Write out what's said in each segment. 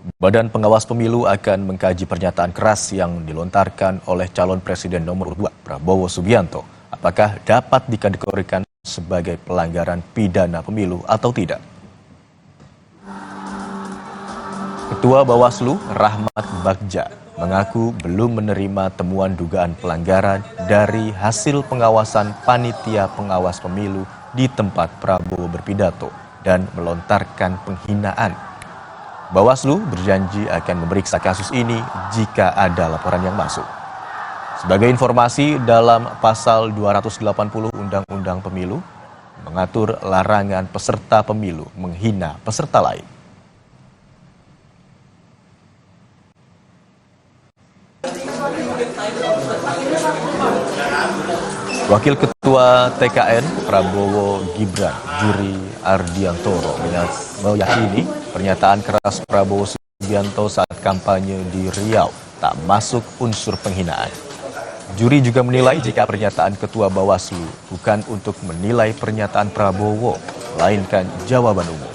Badan Pengawas Pemilu akan mengkaji pernyataan keras yang dilontarkan oleh calon presiden nomor 2 Prabowo Subianto. Apakah dapat dikategorikan sebagai pelanggaran pidana pemilu atau tidak? Ketua Bawaslu Rahmat Bagja mengaku belum menerima temuan dugaan pelanggaran dari hasil pengawasan panitia pengawas pemilu di tempat Prabowo berpidato dan melontarkan penghinaan. Bawaslu berjanji akan memeriksa kasus ini jika ada laporan yang masuk. Sebagai informasi, dalam pasal 280 Undang-Undang Pemilu mengatur larangan peserta pemilu menghina peserta lain. Wakil Ketua TKN Prabowo Gibran, Juri Ardiantoro, meyakini pernyataan keras Prabowo Subianto saat kampanye di Riau tak masuk unsur penghinaan. Juri juga menilai jika pernyataan Ketua Bawaslu bukan untuk menilai pernyataan Prabowo, melainkan jawaban umum.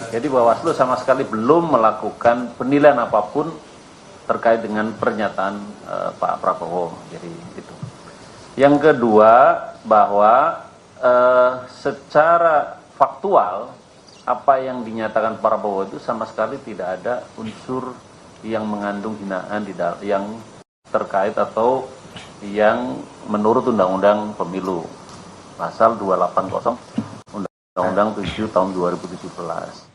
Jadi Bawaslu sama sekali belum melakukan penilaian apapun terkait dengan pernyataan Pak Prabowo. Jadi itu. Yang kedua, bahwa secara faktual apa yang dinyatakan Pak Prabowo itu sama sekali tidak ada unsur yang mengandung hinaan yang terkait atau yang menurut Undang-Undang Pemilu pasal 280 Undang-Undang 7 tahun 2017.